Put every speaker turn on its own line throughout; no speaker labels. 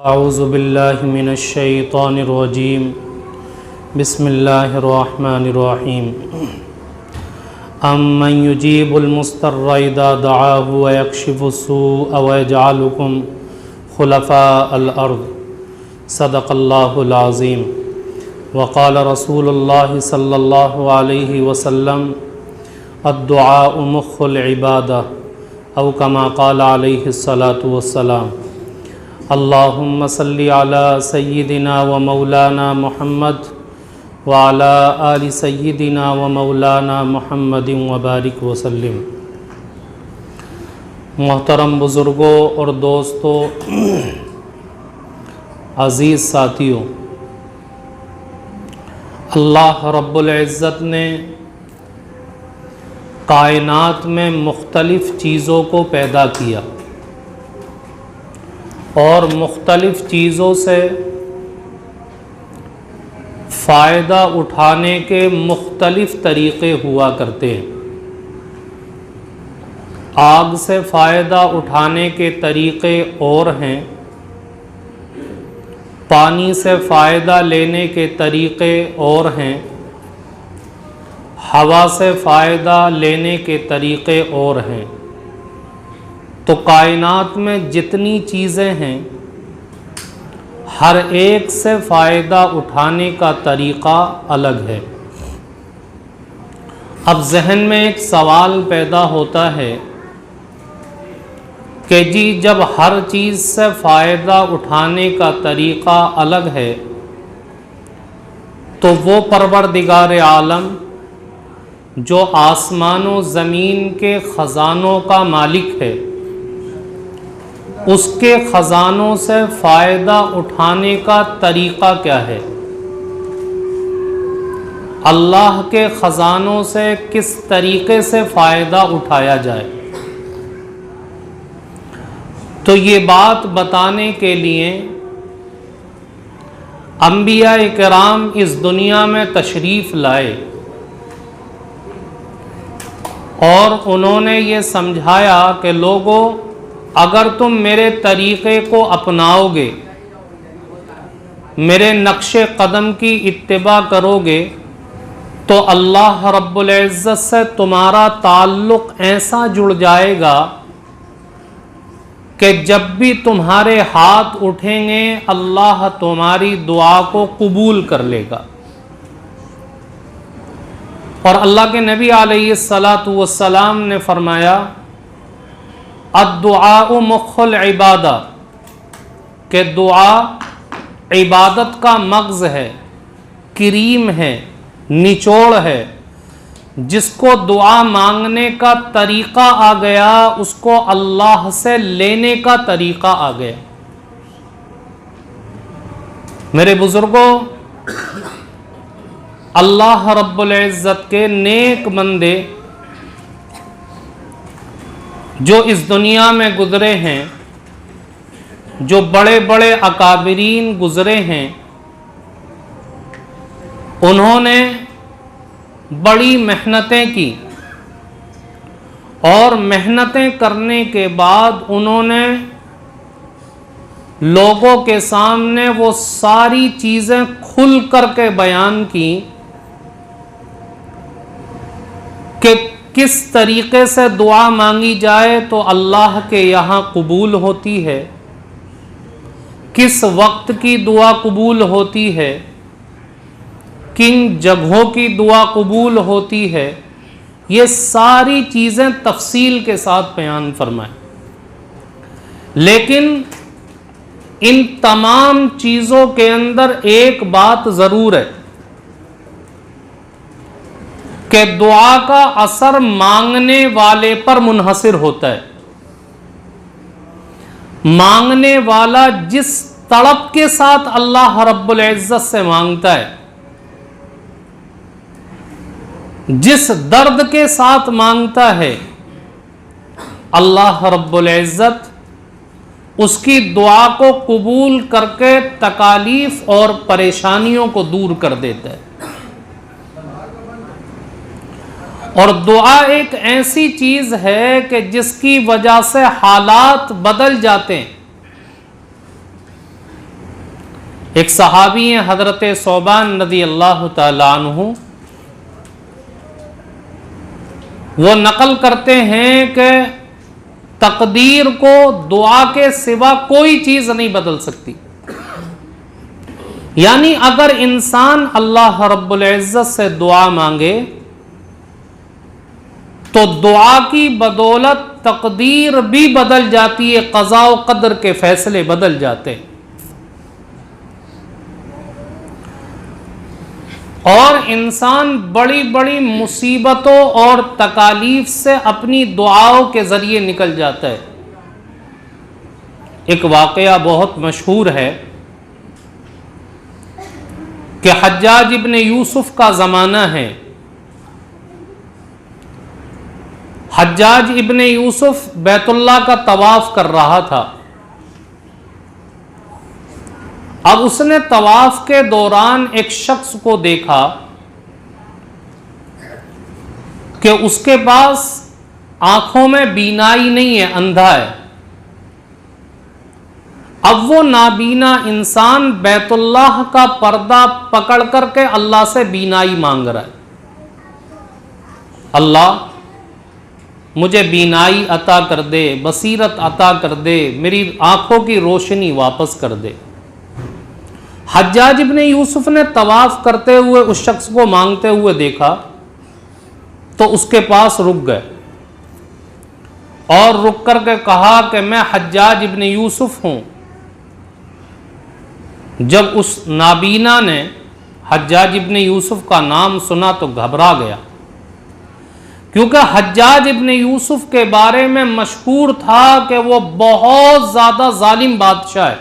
اعوذ باللہ من الشیطان الرجیم بسم اللہ الرحمن الرحیم امن یجیب المضطر اذا دعاہ ویکشف السوء ویجعلکم خلفاء الارض صدق اللہ العظیم وقال رسول اللہ صلی اللہ علیہ وسلم الدعاء مخ العبادہ او کما قال علیہ الصلاۃ والسلام اللہم صلی علی سیدنا و مولانا محمد وعلی آل سیدنا و مولانا محمد وبارک وسلم۔ محترم بزرگوں اور دوستوں، عزیز ساتھیوں، اللہ رب العزت نے کائنات میں مختلف چیزوں کو پیدا کیا اور مختلف چیزوں سے فائدہ اٹھانے کے مختلف طریقے ہوا کرتے ہیں۔ آگ سے فائدہ اٹھانے کے طریقے اور ہیں، پانی سے فائدہ لینے کے طریقے اور ہیں، ہوا سے فائدہ لینے کے طریقے اور ہیں۔ تو کائنات میں جتنی چیزیں ہیں، ہر ایک سے فائدہ اٹھانے کا طریقہ الگ ہے۔ اب ذہن میں ایک سوال پیدا ہوتا ہے کہ جی جب ہر چیز سے فائدہ اٹھانے کا طریقہ الگ ہے تو وہ پروردگار عالم جو آسمان و زمین کے خزانوں کا مالک ہے، اس کے خزانوں سے فائدہ اٹھانے کا طریقہ کیا ہے؟ اللہ کے خزانوں سے کس طریقے سے فائدہ اٹھایا جائے؟ تو یہ بات بتانے کے لیے انبیاء کرام اس دنیا میں تشریف لائے اور انہوں نے یہ سمجھایا کہ لوگوں، اگر تم میرے طریقے کو اپناؤ گے، میرے نقش قدم کی اتباع کرو گے، تو اللہ رب العزت سے تمہارا تعلق ایسا جڑ جائے گا کہ جب بھی تمہارے ہاتھ اٹھیں گے اللہ تمہاری دعا کو قبول کر لے گا۔ اور اللہ کے نبی علیہ الصلاۃ والسلام نے فرمایا الدعاء مخ العبادہ، کہ دعا عبادت کا مغز ہے، کریم ہے، نچوڑ ہے۔ جس کو دعا مانگنے کا طریقہ آ گیا اس کو اللہ سے لینے کا طریقہ آ گیا۔ میرے بزرگوں، اللہ رب العزت کے نیک بندے جو اس دنیا میں گزرے ہیں، جو بڑے بڑے اکابرین گزرے ہیں، انہوں نے بڑی محنتیں کی اور محنتیں کرنے کے بعد انہوں نے لوگوں کے سامنے وہ ساری چیزیں کھل کر کے بیان کی کہ کس طریقے سے دعا مانگی جائے تو اللہ کے یہاں قبول ہوتی ہے، کس وقت کی دعا قبول ہوتی ہے، کن جگہوں کی دعا قبول ہوتی ہے، یہ ساری چیزیں تفصیل کے ساتھ بیان فرمائیں۔ لیکن ان تمام چیزوں کے اندر ایک بات ضرور ہے کہ دعا کا اثر مانگنے والے پر منحصر ہوتا ہے۔ مانگنے والا جس تڑپ کے ساتھ اللہ رب العزت سے مانگتا ہے، جس درد کے ساتھ مانگتا ہے، اللہ رب العزت اس کی دعا کو قبول کر کے تکالیف اور پریشانیوں کو دور کر دیتا ہے۔ اور دعا ایک ایسی چیز ہے کہ جس کی وجہ سے حالات بدل جاتے ہیں۔ ایک صحابی ہیں حضرت ثوبان رضی اللہ تعالیٰ عنہ، وہ نقل کرتے ہیں کہ تقدیر کو دعا کے سوا کوئی چیز نہیں بدل سکتی. یعنی اگر انسان اللہ رب العزت سے دعا مانگے تو دعا کی بدولت تقدیر بھی بدل جاتی ہے، قضاء و قدر کے فیصلے بدل جاتے ہیں، اور انسان بڑی بڑی مصیبتوں اور تکالیف سے اپنی دعاؤں کے ذریعے نکل جاتا ہے. ایک واقعہ بہت مشہور ہے کہ حجاج ابن یوسف کا زمانہ ہے. حجاج ابن یوسف بیت اللہ کا طواف کر رہا تھا. اب اس نے طواف کے دوران ایک شخص کو دیکھا کہ اس کے پاس آنکھوں میں بینائی نہیں ہے، اندھا ہے. اب وہ نابینا انسان بیت اللہ کا پردہ پکڑ کر کے اللہ سے بینائی مانگ رہا ہے. اللہ مجھے بینائی عطا کر دے، بصیرت عطا کر دے، میری آنکھوں کی روشنی واپس کر دے. حجاج ابن یوسف نے طواف کرتے ہوئے اس شخص کو مانگتے ہوئے دیکھا تو اس کے پاس رک گئے اور رک کر کے کہا کہ میں حجاج ابن یوسف ہوں. جب اس نابینا نے حجاج ابن یوسف کا نام سنا تو گھبرا گیا، کیونکہ حجاج ابن یوسف کے بارے میں مشہور تھا کہ وہ بہت زیادہ ظالم بادشاہ ہے.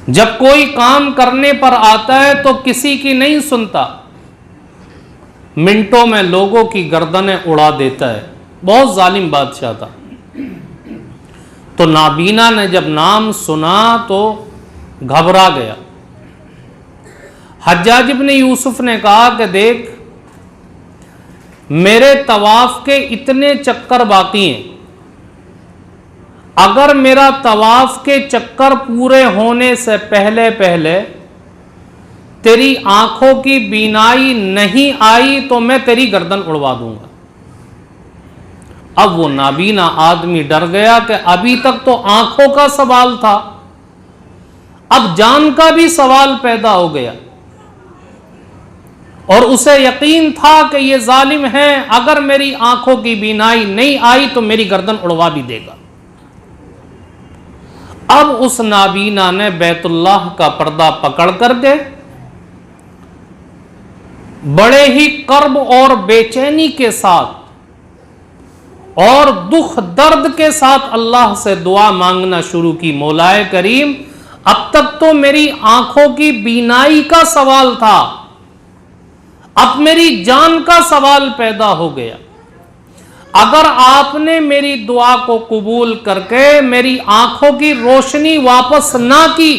جب کوئی کام کرنے پر آتا ہے تو کسی کی نہیں سنتا، منٹوں میں لوگوں کی گردنیں اڑا دیتا ہے. بہت ظالم بادشاہ تھا. تو نابینا نے جب نام سنا تو گھبرا گیا. حجاج ابن یوسف نے کہا کہ دیکھ، میرے طواف کے اتنے چکر باقی ہیں، اگر میرا طواف کے چکر پورے ہونے سے پہلے تیری آنکھوں کی بینائی نہیں آئی تو میں تیری گردن اڑوا دوں گا. اب وہ نابینا آدمی ڈر گیا کہ ابھی تک تو آنکھوں کا سوال تھا، اب جان کا بھی سوال پیدا ہو گیا، اور اسے یقین تھا کہ یہ ظالم ہے، اگر میری آنکھوں کی بینائی نہیں آئی تو میری گردن اڑوا بھی دے گا. اب اس نابینا نے بیت اللہ کا پردہ پکڑ کر کے بڑے ہی کرب اور بے چینی کے ساتھ اور دکھ درد کے ساتھ اللہ سے دعا مانگنا شروع کی. مولا کریم، اب تک تو میری آنکھوں کی بینائی کا سوال تھا، اب میری جان کا سوال پیدا ہو گیا. اگر آپ نے میری دعا کو قبول کر کے میری آنکھوں کی روشنی واپس نہ کی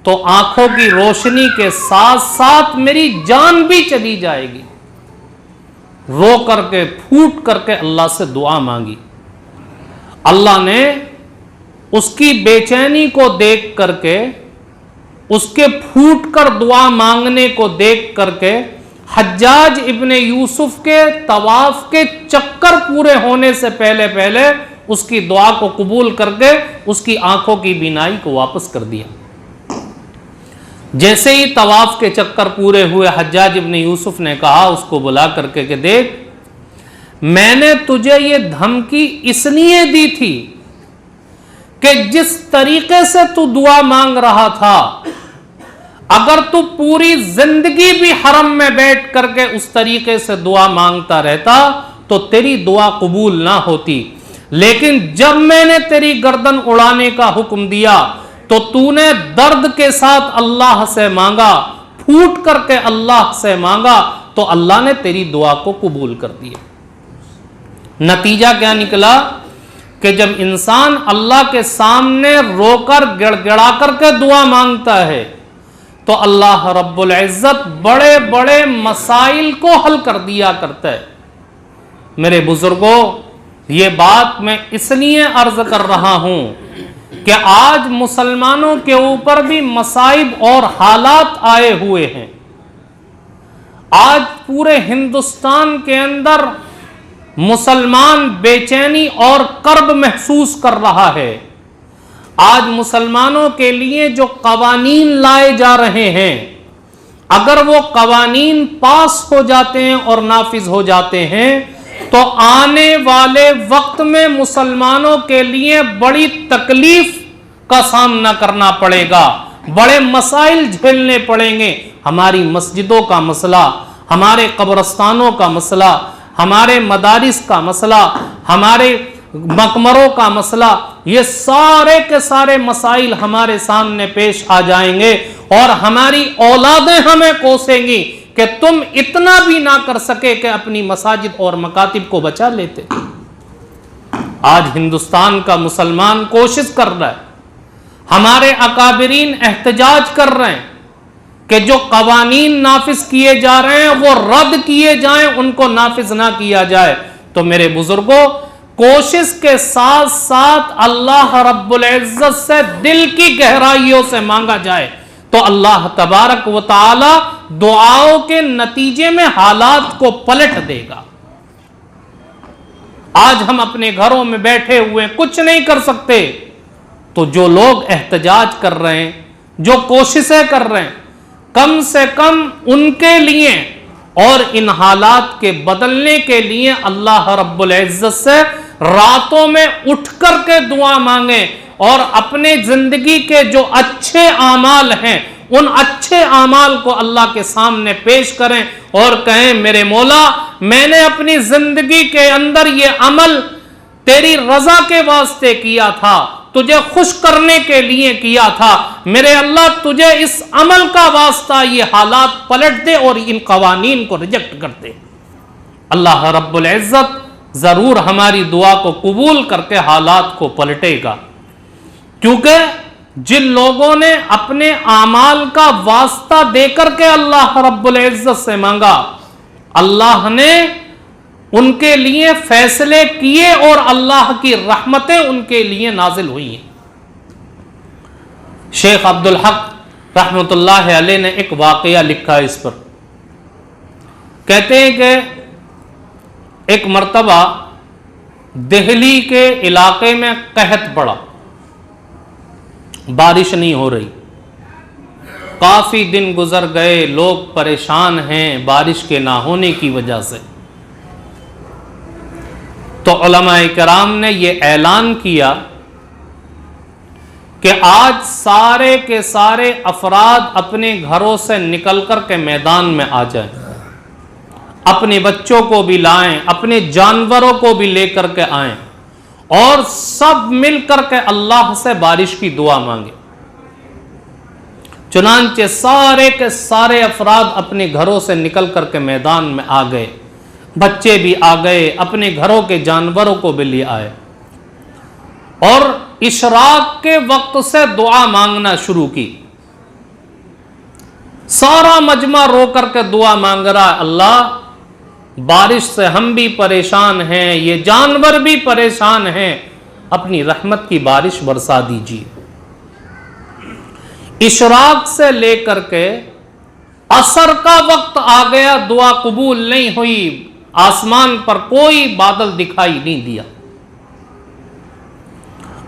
تو آنکھوں کی روشنی کے ساتھ ساتھ میری جان بھی چلی جائے گی. رو کر کے پھوٹ کر کے اللہ سے دعا مانگی. اللہ نے اس کی بے چینی کو دیکھ کر کے، اس کے پھوٹ کر دعا مانگنے کو دیکھ کر کے حجاج ابن یوسف کے طواف کے چکر پورے ہونے سے پہلے اس کی دعا کو قبول کر کے اس کی آنکھوں کی بینائی کو واپس کر دیا. جیسے ہی طواف کے چکر پورے ہوئے، حجاج ابن یوسف نے کہا اس کو بلا کر کے کہ دیکھ، میں نے تجھے یہ دھمکی اس لیے دی تھی کہ جس طریقے سے تو دعا مانگ رہا تھا، اگر تو پوری زندگی بھی حرم میں بیٹھ کر کے اس طریقے سے دعا مانگتا رہتا تو تیری دعا قبول نہ ہوتی. لیکن جب میں نے تیری گردن اڑانے کا حکم دیا تو تو نے درد کے ساتھ اللہ سے مانگا، پھوٹ کر کے اللہ سے مانگا، تو اللہ نے تیری دعا کو قبول کر دیا. نتیجہ کیا نکلا کہ جب انسان اللہ کے سامنے رو کر گڑ گڑا کر کے دعا مانگتا ہے تو اللہ رب العزت بڑے بڑے مسائل کو حل کر دیا کرتا ہے. میرے بزرگوں، یہ بات میں اس لیے عرض کر رہا ہوں کہ آج مسلمانوں کے اوپر بھی مصائب اور حالات آئے ہوئے ہیں. آج پورے ہندوستان کے اندر مسلمان بے چینی اور کرب محسوس کر رہا ہے. آج مسلمانوں کے لیے جو قوانین لائے جا رہے ہیں، اگر وہ قوانین پاس ہو جاتے ہیں اور نافذ ہو جاتے ہیں تو آنے والے وقت میں مسلمانوں کے لیے بڑی تکلیف کا سامنا کرنا پڑے گا، بڑے مسائل جھیلنے پڑیں گے. ہماری مسجدوں کا مسئلہ، ہمارے قبرستانوں کا مسئلہ، ہمارے مدارس کا مسئلہ، ہمارے مقبروں کا مسئلہ، یہ سارے کے سارے مسائل ہمارے سامنے پیش آ جائیں گے اور ہماری اولادیں ہمیں کوسیں گی کہ تم اتنا بھی نہ کر سکے کہ اپنی مساجد اور مکاتب کو بچا لیتے. آج ہندوستان کا مسلمان کوشش کر رہا ہے، ہمارے اکابرین احتجاج کر رہے ہیں کہ جو قوانین نافذ کیے جا رہے ہیں وہ رد کیے جائیں، ان کو نافذ نہ کیا جائے. تو میرے بزرگوں، کوشش کے ساتھ ساتھ اللہ رب العزت سے دل کی گہرائیوں سے مانگا جائے تو اللہ تبارک و تعالی دعاؤں کے نتیجے میں حالات کو پلٹ دے گا. آج ہم اپنے گھروں میں بیٹھے ہوئے کچھ نہیں کر سکتے، تو جو لوگ احتجاج کر رہے ہیں، جو کوششیں کر رہے ہیں، کم سے کم ان کے لیے اور ان حالات کے بدلنے کے لیے اللہ رب العزت سے راتوں میں اٹھ کر کے دعا مانگیں اور اپنے زندگی کے جو اچھے اعمال ہیں ان اچھے اعمال کو اللہ کے سامنے پیش کریں اور کہیں میرے مولا، میں نے اپنی زندگی کے اندر یہ عمل تیری رضا کے واسطے کیا تھا، تجھے خوش کرنے کے لیے کیا تھا، میرے اللہ تجھے اس عمل کا واسطہ یہ حالات پلٹ دے اور ان قوانین کو ریجیکٹ کر دے. اللہ رب العزت ضرور ہماری دعا کو قبول کر کے حالات کو پلٹے گا، کیونکہ جن لوگوں نے اپنے اعمال کا واسطہ دے کر کے اللہ رب العزت سے مانگا، اللہ نے ان کے لیے فیصلے کیے اور اللہ کی رحمتیں ان کے لیے نازل ہوئی ہیں. شیخ عبدالحق رحمۃ اللہ علیہ نے ایک واقعہ لکھا اس پر. کہتے ہیں کہ ایک مرتبہ دہلی کے علاقے میں قحط پڑا، بارش نہیں ہو رہی، کافی دن گزر گئے، لوگ پریشان ہیں بارش کے نہ ہونے کی وجہ سے. تو علماء کرام نے یہ اعلان کیا کہ آج سارے کے سارے افراد اپنے گھروں سے نکل کر کے میدان میں آ جائیں، اپنے بچوں کو بھی لائیں، اپنے جانوروں کو بھی لے کر کے آئیں اور سب مل کر کے اللہ سے بارش کی دعا مانگیں. چنانچہ سارے کے سارے افراد اپنے گھروں سے نکل کر کے میدان میں آ گئے، بچے بھی آ گئے، اپنے گھروں کے جانوروں کو بھی لے آئے اور اشراق کے وقت سے دعا مانگنا شروع کی. سارا مجمع رو کر کے دعا مانگ رہا ہے، اللہ بارش سے ہم بھی پریشان ہیں، یہ جانور بھی پریشان ہیں، اپنی رحمت کی بارش برسا دیجیے. اشراق سے لے کر کے عصر کا وقت آ گیا، دعا قبول نہیں ہوئی، آسمان پر کوئی بادل دکھائی نہیں دیا.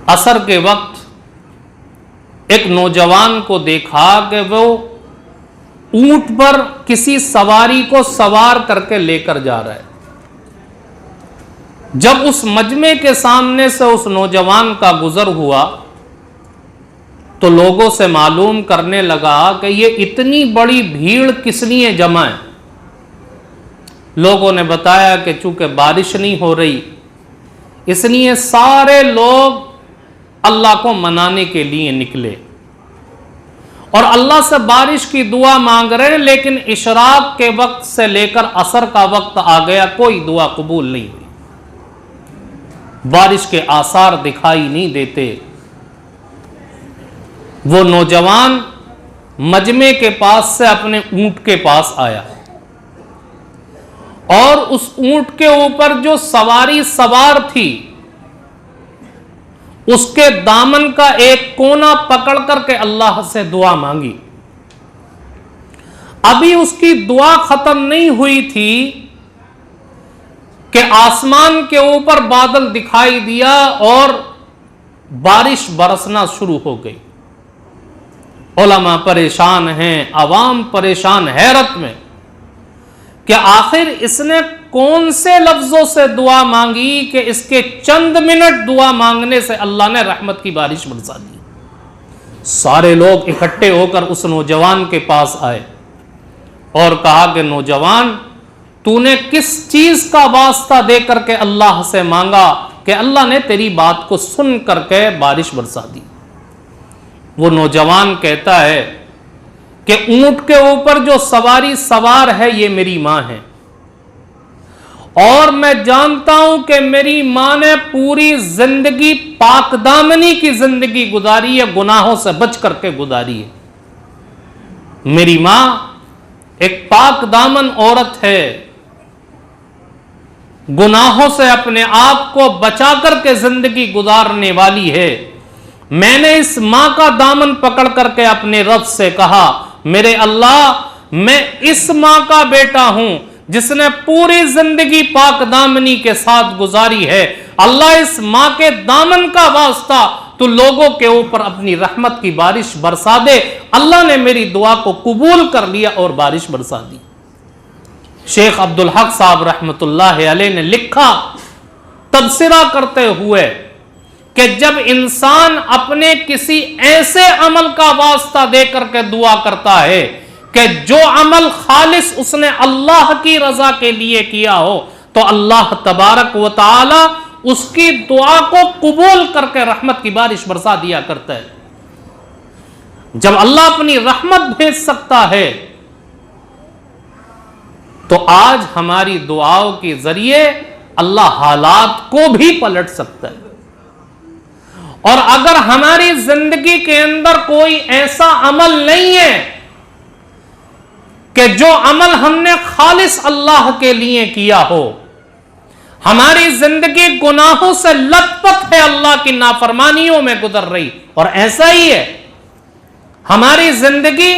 عصر کے وقت ایک نوجوان کو دیکھا کہ وہ اونٹ پر کسی سواری کو سوار کر کے لے کر جا رہا ہے. جب اس مجمع کے سامنے سے اس نوجوان کا گزر ہوا تو لوگوں سے معلوم کرنے لگا کہ یہ اتنی بڑی بھیڑ کس لیے جمع ہے. لوگوں نے بتایا کہ چونکہ بارش نہیں ہو رہی اس لیے سارے لوگ اللہ کو منانے کے لیے نکلے اور اللہ سے بارش کی دعا مانگ رہے ہیں، لیکن اشراق کے وقت سے لے کر عصر کا وقت آ گیا، کوئی دعا قبول نہیں ہوئی، بارش کے آثار دکھائی نہیں دیتے. وہ نوجوان مجمع کے پاس سے اپنے اونٹ کے پاس آیا اور اس اونٹ کے اوپر جو سواری سوار تھی اس کے دامن کا ایک کونا پکڑ کر کے اللہ سے دعا مانگی. ابھی اس کی دعا ختم نہیں ہوئی تھی کہ آسمان کے اوپر بادل دکھائی دیا اور بارش برسنا شروع ہو گئی. علماء پریشان ہیں، عوام پریشان، حیرت میں کہ آخر اس نے کون سے لفظوں سے دعا مانگی کہ اس کے چند منٹ دعا مانگنے سے اللہ نے رحمت کی بارش برسا دی. سارے لوگ اکٹھے ہو کر اس نوجوان کے پاس آئے اور کہا کہ نوجوان، تو نے کس چیز کا واسطہ دے کر کے اللہ سے مانگا کہ اللہ نے تیری بات کو سن کر کے بارش برسا دی؟ وہ نوجوان کہتا ہے کہ اونٹ کے اوپر جو سواری سوار ہے یہ میری ماں ہے، اور میں جانتا ہوں کہ میری ماں نے پوری زندگی پاک دامنی کی زندگی گزاری ہے، گناہوں سے بچ کر کے گزاری ہے. میری ماں ایک پاک دامن عورت ہے، گناہوں سے اپنے آپ کو بچا کر کے زندگی گزارنے والی ہے. میں نے اس ماں کا دامن پکڑ کر کے اپنے رب سے کہا، میرے اللہ، میں اس ماں کا بیٹا ہوں جس نے پوری زندگی پاک دامنی کے ساتھ گزاری ہے. اللہ، اس ماں کے دامن کا واسطہ تو لوگوں کے اوپر اپنی رحمت کی بارش برسا دے. اللہ نے میری دعا کو قبول کر لیا اور بارش برسا دی. شیخ عبدالحق صاحب رحمت اللہ علیہ نے لکھا تبصرہ کرتے ہوئے کہ جب انسان اپنے کسی ایسے عمل کا واسطہ دے کر کے دعا کرتا ہے کہ جو عمل خالص اس نے اللہ کی رضا کے لیے کیا ہو، تو اللہ تبارک و تعالی اس کی دعا کو قبول کر کے رحمت کی بارش برسا دیا کرتا ہے. جب اللہ اپنی رحمت بھیج سکتا ہے تو آج ہماری دعاؤں کے ذریعے اللہ حالات کو بھی پلٹ سکتا ہے. اور اگر ہماری زندگی کے اندر کوئی ایسا عمل نہیں ہے کہ جو عمل ہم نے خالص اللہ کے لیے کیا ہو، ہماری زندگی گناہوں سے لت پت ہے، اللہ کی نافرمانیوں میں گزر رہی، اور ایسا ہی ہے ہماری زندگی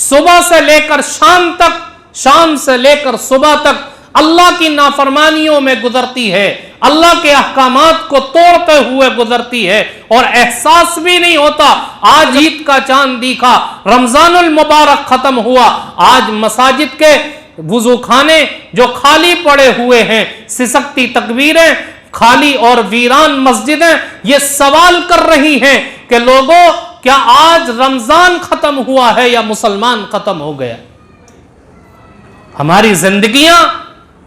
صبح سے لے کر شام تک، شام سے لے کر صبح تک اللہ کی نافرمانیوں میں گزرتی ہے، اللہ کے احکامات کو توڑتے ہوئے گزرتی ہے، اور احساس بھی نہیں ہوتا. آج عید کا چاند دیکھا، رمضان المبارک ختم ہوا، آج مساجد کے وضو خانے جو خالی پڑے ہوئے ہیں، سسکتی تکبیریں، خالی اور ویران مسجدیں یہ سوال کر رہی ہیں کہ لوگوں، کیا آج رمضان ختم ہوا ہے یا مسلمان ختم ہو گیا؟ ہماری زندگیاں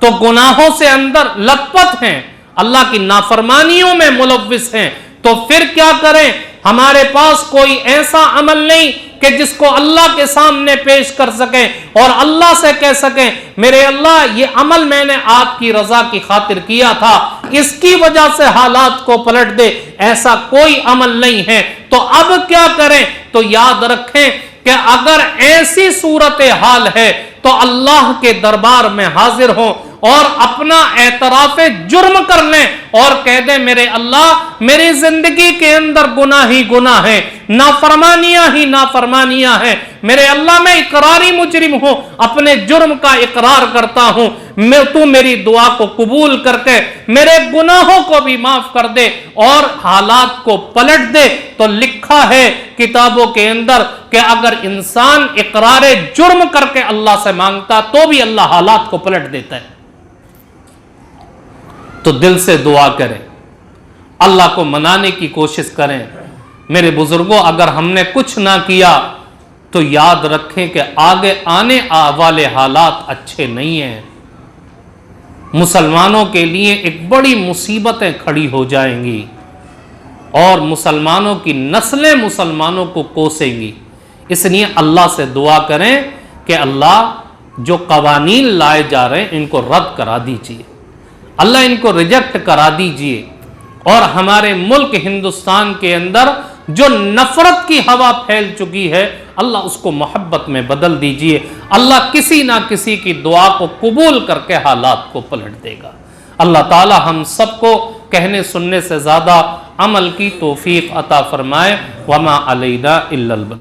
تو گناہوں سے اندر لت پت ہیں، اللہ کی نافرمانیوں میں ملوث ہیں. تو پھر کیا کریں؟ ہمارے پاس کوئی ایسا عمل نہیں کہ جس کو اللہ کے سامنے پیش کر سکیں اور اللہ سے کہہ سکیں، میرے اللہ، یہ عمل میں نے آپ کی رضا کی خاطر کیا تھا، اس کی وجہ سے حالات کو پلٹ دے. ایسا کوئی عمل نہیں ہے. تو اب کیا کریں؟ تو یاد رکھیں کہ اگر ایسی صورتحال ہے تو اللہ کے دربار میں حاضر ہوں اور اپنا اعتراف جرم کر لیں اور کہہ دیں، میرے اللہ، میری زندگی کے اندر گناہ ہی گناہ ہے، نافرمانیاں ہی نافرمانیاں ہیں. میرے اللہ، میں اقراری مجرم ہوں، اپنے جرم کا اقرار کرتا ہوں، تو میری دعا کو قبول کر کے میرے گناہوں کو بھی معاف کر دے اور حالات کو پلٹ دے. تو لکھا ہے کتابوں کے اندر کہ اگر انسان اقرار جرم کر کے اللہ سے مانگتا تو بھی اللہ حالات کو پلٹ دیتا ہے. تو دل سے دعا کریں، اللہ کو منانے کی کوشش کریں. میرے بزرگوں، اگر ہم نے کچھ نہ کیا تو یاد رکھیں کہ آگے آنے والے حالات اچھے نہیں ہیں. مسلمانوں کے لیے ایک بڑی مصیبتیں کھڑی ہو جائیں گی اور مسلمانوں کی نسلیں مسلمانوں کو کوسیں گی. اس لیے اللہ سے دعا کریں کہ اللہ، جو قوانین لائے جا رہے ہیں ان کو رد کرا دیجیے، اللہ ان کو ریجیکٹ کرا دیجیے، اور ہمارے ملک ہندوستان کے اندر جو نفرت کی ہوا پھیل چکی ہے اللہ اس کو محبت میں بدل دیجیے. اللہ کسی نہ کسی کی دعا کو قبول کر کے حالات کو پلٹ دے گا. اللہ تعالی ہم سب کو کہنے سننے سے زیادہ عمل کی توفیق عطا فرمائے۔ وما علینا الا البلاغ۔